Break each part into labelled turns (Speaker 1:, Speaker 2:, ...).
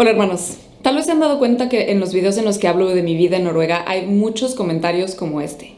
Speaker 1: Hola hermanos, tal vez se han dado cuenta que en los videos en los que hablo de mi vida en Noruega hay muchos comentarios como este.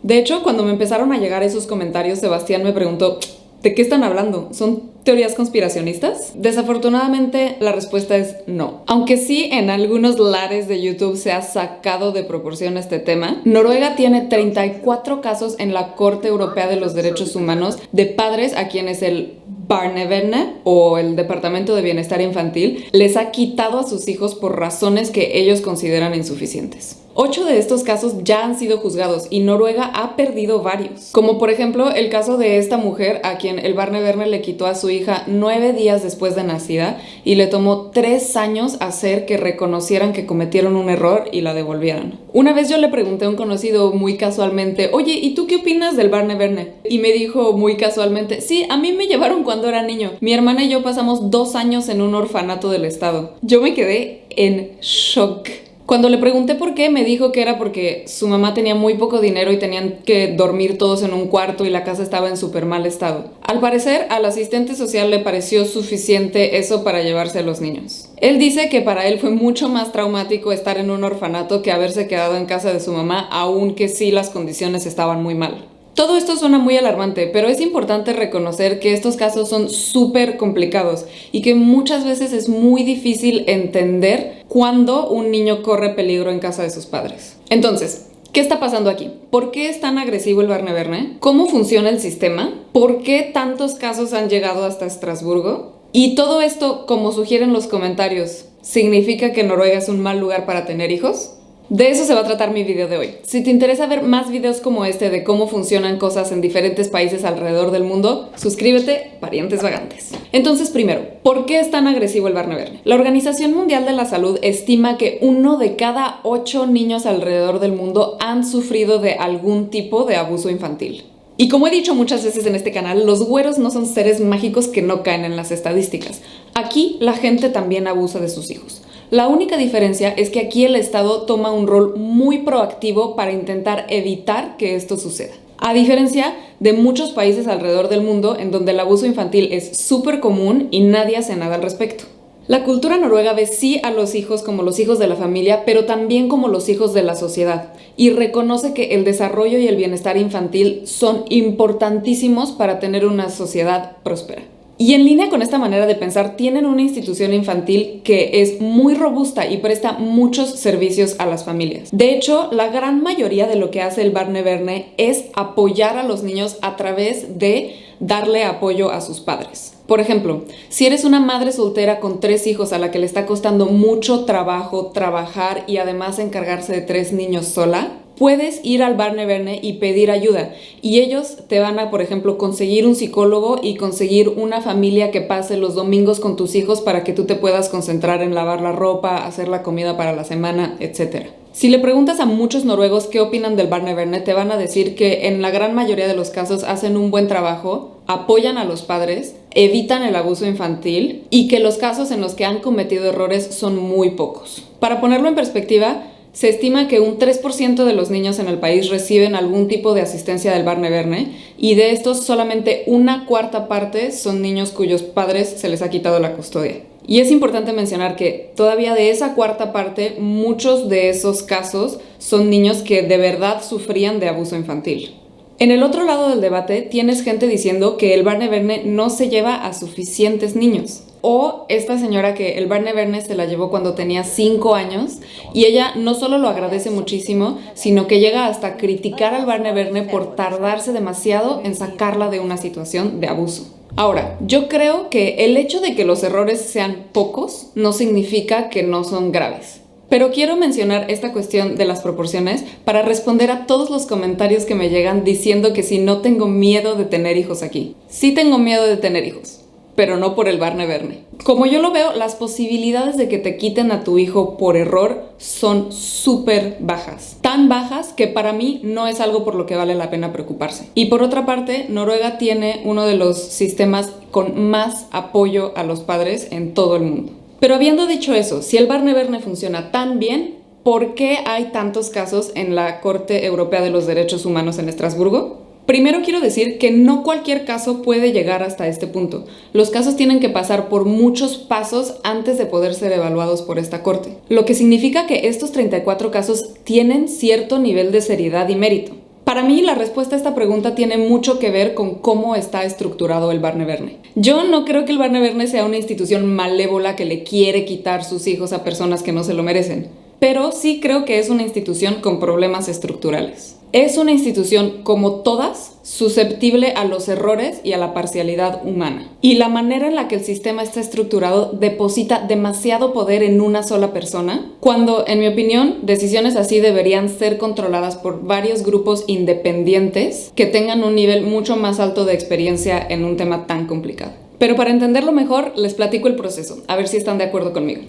Speaker 1: De hecho, cuando me empezaron a llegar esos comentarios, Sebastián me preguntó, ¿de qué están hablando? ¿Son teorías conspiracionistas? Desafortunadamente, la respuesta es no. Aunque sí, en algunos lares de YouTube se ha sacado de proporción este tema, Noruega tiene 34 casos en la Corte Europea de los Derechos Humanos de padres a quienes el Barnevernet o el Departamento de Bienestar Infantil les ha quitado a sus hijos por razones que ellos consideran insuficientes. 8 de estos casos ya han sido juzgados y Noruega ha perdido varios, como por ejemplo el caso de esta mujer a quien el Barnevernet le quitó a su hija 9 días después de nacida y le tomó 3 años hacer que reconocieran que cometieron un error y la devolvieran. Una vez yo le pregunté a un conocido muy casualmente, oye, ¿y tú qué opinas del Barnevernet? Y me dijo muy casualmente, sí, a mí me llevaron cuando era niño. Mi hermana y yo pasamos 2 años en un orfanato del estado. Yo me quedé en shock. Cuando le pregunté por qué, me dijo que era porque su mamá tenía muy poco dinero y tenían que dormir todos en un cuarto y la casa estaba en súper mal estado. Al parecer, al asistente social le pareció suficiente eso para llevarse a los niños. Él dice que para él fue mucho más traumático estar en un orfanato que haberse quedado en casa de su mamá, aunque sí las condiciones estaban muy mal. Todo esto suena muy alarmante, pero es importante reconocer que estos casos son súper complicados y que muchas veces es muy difícil entender cuándo un niño corre peligro en casa de sus padres. Entonces, ¿qué está pasando aquí? ¿Por qué es tan agresivo el Barnevernet? ¿Cómo funciona el sistema? ¿Por qué tantos casos han llegado hasta Estrasburgo? Y todo esto, como sugieren los comentarios, ¿significa que Noruega es un mal lugar para tener hijos? De eso se va a tratar mi video de hoy. Si te interesa ver más videos como este de cómo funcionan cosas en diferentes países alrededor del mundo, suscríbete, parientes vagantes. Entonces, primero, ¿por qué es tan agresivo el Barnevernet? La Organización Mundial de la Salud estima que 1 de cada 8 niños alrededor del mundo han sufrido de algún tipo de abuso infantil. Y como he dicho muchas veces en este canal, los güeros no son seres mágicos que no caen en las estadísticas. Aquí la gente también abusa de sus hijos. La única diferencia es que aquí el Estado toma un rol muy proactivo para intentar evitar que esto suceda. A diferencia de muchos países alrededor del mundo en donde el abuso infantil es súper común y nadie hace nada al respecto. La cultura noruega ve sí a los hijos como los hijos de la familia, pero también como los hijos de la sociedad, y reconoce que el desarrollo y el bienestar infantil son importantísimos para tener una sociedad próspera. Y en línea con esta manera de pensar, tienen una institución infantil que es muy robusta y presta muchos servicios a las familias. De hecho, la gran mayoría de lo que hace el Barnevernet es apoyar a los niños a través de darle apoyo a sus padres. Por ejemplo, si eres una madre soltera con 3 hijos a la que le está costando mucho trabajo trabajar y además encargarse de 3 niños sola, puedes ir al Barnevernet y pedir ayuda y ellos te van a, por ejemplo, conseguir un psicólogo y conseguir una familia que pase los domingos con tus hijos para que tú te puedas concentrar en lavar la ropa, hacer la comida para la semana, etc. Si le preguntas a muchos noruegos qué opinan del Barnevernet, te van a decir que en la gran mayoría de los casos hacen un buen trabajo, apoyan a los padres, evitan el abuso infantil y que los casos en los que han cometido errores son muy pocos. Para ponerlo en perspectiva, se estima que un 3% de los niños en el país reciben algún tipo de asistencia del Barnevernet y de estos solamente 1/4 parte son niños cuyos padres se les ha quitado la custodia. Y es importante mencionar que todavía de esa 1/4 parte, muchos de esos casos son niños que de verdad sufrían de abuso infantil. En el otro lado del debate tienes gente diciendo que el Barnevernet no se lleva a suficientes niños. O esta señora que el Barnevernet se la llevó cuando tenía 5 años y ella no solo lo agradece muchísimo, sino que llega hasta criticar al Barnevernet por tardarse demasiado en sacarla de una situación de abuso. Ahora, yo creo que el hecho de que los errores sean pocos no significa que no son graves. Pero quiero mencionar esta cuestión de las proporciones para responder a todos los comentarios que me llegan diciendo que si no tengo miedo de tener hijos aquí. Sí tengo miedo de tener hijos, pero no por el Barnevernet. Como yo lo veo, las posibilidades de que te quiten a tu hijo por error son súper bajas. Tan bajas que para mí no es algo por lo que vale la pena preocuparse. Y por otra parte, Noruega tiene uno de los sistemas con más apoyo a los padres en todo el mundo. Pero habiendo dicho eso, si el Barnevernet funciona tan bien, ¿por qué hay tantos casos en la Corte Europea de los Derechos Humanos en Estrasburgo? Primero quiero decir que no cualquier caso puede llegar hasta este punto. Los casos tienen que pasar por muchos pasos antes de poder ser evaluados por esta corte, lo que significa que estos 34 casos tienen cierto nivel de seriedad y mérito. Para mí, la respuesta a esta pregunta tiene mucho que ver con cómo está estructurado el Barneverne. Yo no creo que el Barneverne sea una institución malévola que le quiere quitar sus hijos a personas que no se lo merecen, pero sí creo que es una institución con problemas estructurales. Es una institución, como todas, susceptible a los errores y a la parcialidad humana. Y la manera en la que el sistema está estructurado deposita demasiado poder en una sola persona, cuando, en mi opinión, decisiones así deberían ser controladas por varios grupos independientes que tengan un nivel mucho más alto de experiencia en un tema tan complicado. Pero para entenderlo mejor, les platico el proceso, a ver si están de acuerdo conmigo.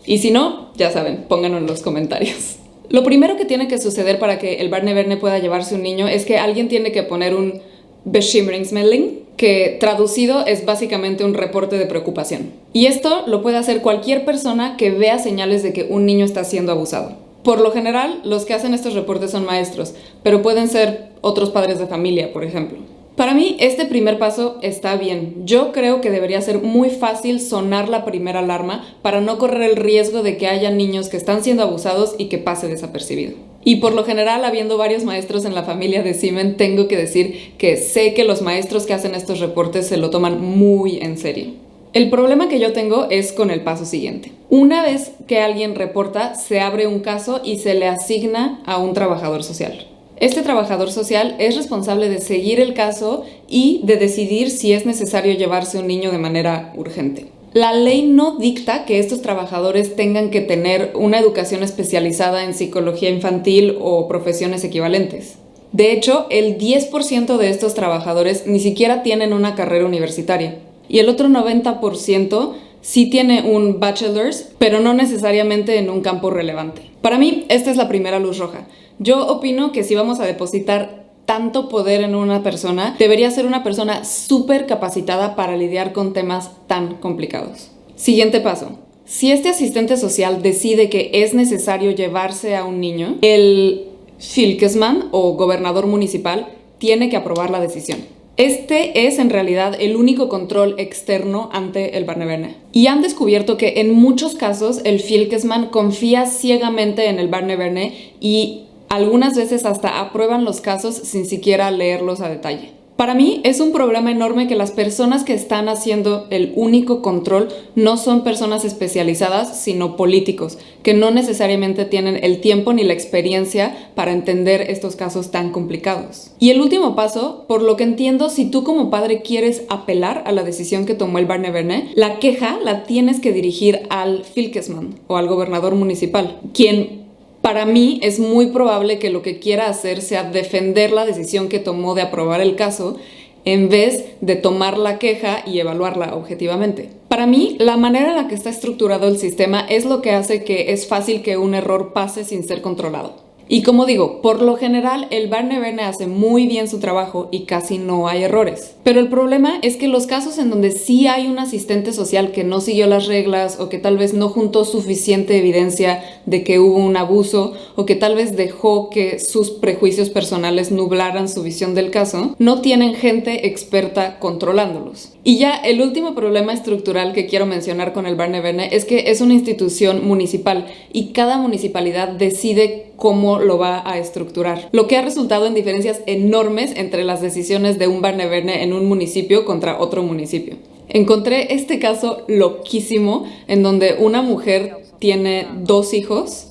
Speaker 1: Y si no, ya saben, pónganlo en los comentarios. Lo primero que tiene que suceder para que el Barneverne pueda llevarse un niño es que alguien tiene que poner un bekymringsmelding, que traducido es básicamente un reporte de preocupación. Y esto lo puede hacer cualquier persona que vea señales de que un niño está siendo abusado. Por lo general, los que hacen estos reportes son maestros, pero pueden ser otros padres de familia, por ejemplo. Para mí, este primer paso está bien. Yo creo que debería ser muy fácil sonar la primera alarma para no correr el riesgo de que haya niños que están siendo abusados y que pase desapercibido. Y por lo general, habiendo varios maestros en la familia de Simen, tengo que decir que sé que los maestros que hacen estos reportes se lo toman muy en serio. El problema que yo tengo es con el paso siguiente. Una vez que alguien reporta, se abre un caso y se le asigna a un trabajador social. Este trabajador social es responsable de seguir el caso y de decidir si es necesario llevarse un niño de manera urgente. La ley no dicta que estos trabajadores tengan que tener una educación especializada en psicología infantil o profesiones equivalentes. De hecho, el 10% de estos trabajadores ni siquiera tienen una carrera universitaria y el otro 90% sí tiene un bachelor's, pero no necesariamente en un campo relevante. Para mí, esta es la primera luz roja. Yo opino que si vamos a depositar tanto poder en una persona, debería ser una persona súper capacitada para lidiar con temas tan complicados. Siguiente paso. Si este asistente social decide que es necesario llevarse a un niño, el fylkesman o gobernador municipal tiene que aprobar la decisión. Este es en realidad el único control externo ante el Barneverne. Y han descubierto que en muchos casos el fylkesman confía ciegamente en el Barneverne y algunas veces hasta aprueban los casos sin siquiera leerlos a detalle. Para mí es un problema enorme que las personas que están haciendo el único control no son personas especializadas, sino políticos, que no necesariamente tienen el tiempo ni la experiencia para entender estos casos tan complicados. Y el último paso, por lo que entiendo, si tú como padre quieres apelar a la decisión que tomó el Barneverne, la queja la tienes que dirigir al fylkesman o al gobernador municipal, quien para mí es muy probable que lo que quiera hacer sea defender la decisión que tomó de aprobar el caso en vez de tomar la queja y evaluarla objetivamente. Para mí, la manera en la que está estructurado el sistema es lo que hace que es fácil que un error pase sin ser controlado. Y como digo, por lo general el Barneverne hace muy bien su trabajo y casi no hay errores. Pero el problema es que los casos en donde sí hay un asistente social que no siguió las reglas o que tal vez no juntó suficiente evidencia de que hubo un abuso o que tal vez dejó que sus prejuicios personales nublaran su visión del caso, no tienen gente experta controlándolos. Y ya el último problema estructural que quiero mencionar con el Barneverne es que es una institución municipal y cada municipalidad decide cómo lo va a estructurar, lo que ha resultado en diferencias enormes entre las decisiones de un Barneverne en un municipio contra otro municipio. Encontré este caso loquísimo en donde una mujer tiene 2 hijos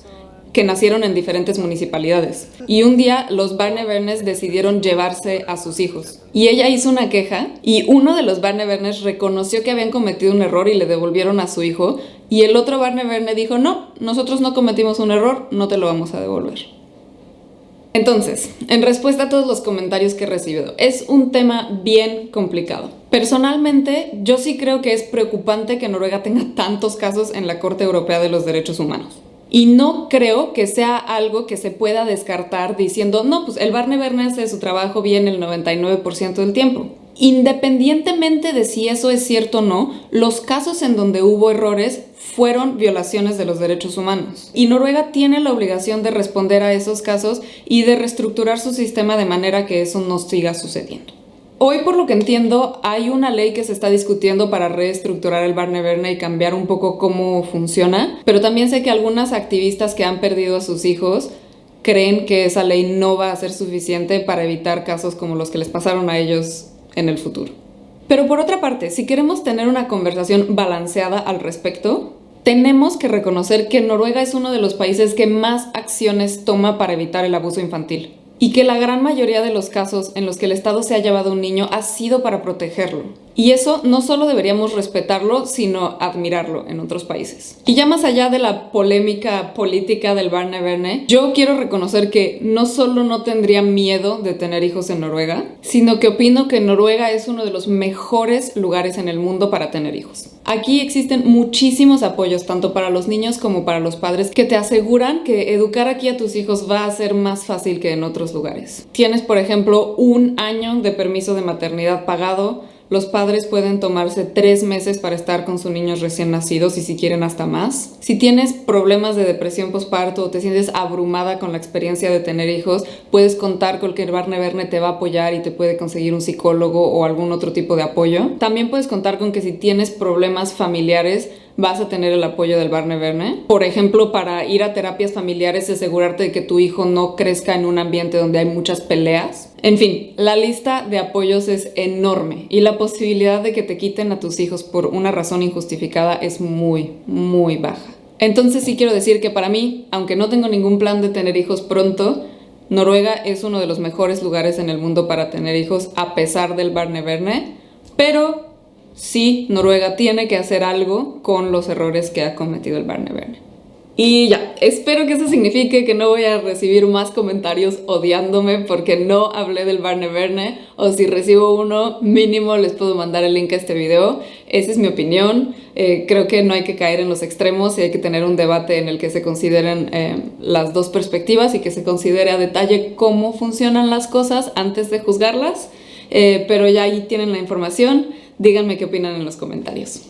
Speaker 1: que nacieron en diferentes municipalidades y un día los Barnevernes decidieron llevarse a sus hijos y ella hizo una queja y uno de los Barnevernes reconoció que habían cometido un error y le devolvieron a su hijo y el otro Barneverne dijo no, nosotros no cometimos un error, no te lo vamos a devolver. Entonces, en respuesta a todos los comentarios que he recibido, es un tema bien complicado. Personalmente, yo sí creo que es preocupante que Noruega tenga tantos casos en la Corte Europea de los Derechos Humanos. Y no creo que sea algo que se pueda descartar diciendo, no, pues el Barneverne hace su trabajo bien el 99% del tiempo. Independientemente de si eso es cierto o no, los casos en donde hubo errores fueron violaciones de los derechos humanos. Y Noruega tiene la obligación de responder a esos casos y de reestructurar su sistema de manera que eso no siga sucediendo. Hoy, por lo que entiendo, hay una ley que se está discutiendo para reestructurar el Barnevernet y cambiar un poco cómo funciona, pero también sé que algunas activistas que han perdido a sus hijos creen que esa ley no va a ser suficiente para evitar casos como los que les pasaron a ellos en el futuro. Pero por otra parte, si queremos tener una conversación balanceada al respecto, tenemos que reconocer que Noruega es uno de los países que más acciones toma para evitar el abuso infantil y que la gran mayoría de los casos en los que el Estado se ha llevado a un niño ha sido para protegerlo. Y eso no solo deberíamos respetarlo, sino admirarlo en otros países. Y ya más allá de la polémica política del Barnevernet, yo quiero reconocer que no solo no tendría miedo de tener hijos en Noruega, sino que opino que Noruega es uno de los mejores lugares en el mundo para tener hijos. Aquí existen muchísimos apoyos, tanto para los niños como para los padres, que te aseguran que educar aquí a tus hijos va a ser más fácil que en otros lugares. Tienes, por ejemplo, 1 año de permiso de maternidad pagado. Los padres pueden tomarse 3 meses para estar con sus niños recién nacidos y si quieren hasta más. Si tienes problemas de depresión postparto o te sientes abrumada con la experiencia de tener hijos, puedes contar con que el Barnevernet te va a apoyar y te puede conseguir un psicólogo o algún otro tipo de apoyo. También puedes contar con que si tienes problemas familiares, vas a tener el apoyo del Barnevernet. Por ejemplo, para ir a terapias familiares y asegurarte de que tu hijo no crezca en un ambiente donde hay muchas peleas. En fin, la lista de apoyos es enorme y la posibilidad de que te quiten a tus hijos por una razón injustificada es muy, muy baja. Entonces sí quiero decir que para mí, aunque no tengo ningún plan de tener hijos pronto, Noruega es uno de los mejores lugares en el mundo para tener hijos a pesar del Barnevernet, pero sí, Noruega tiene que hacer algo con los errores que ha cometido el Barnevernet. Y ya, espero que eso signifique que no voy a recibir más comentarios odiándome porque no hablé del Barnevernet, o si recibo uno, mínimo les puedo mandar el link a este video. Esa es mi opinión. Creo que no hay que caer en los extremos y hay que tener un debate en el que se consideren las dos perspectivas y que se considere a detalle cómo funcionan las cosas antes de juzgarlas. Pero ya ahí tienen la información. Díganme qué opinan en los comentarios.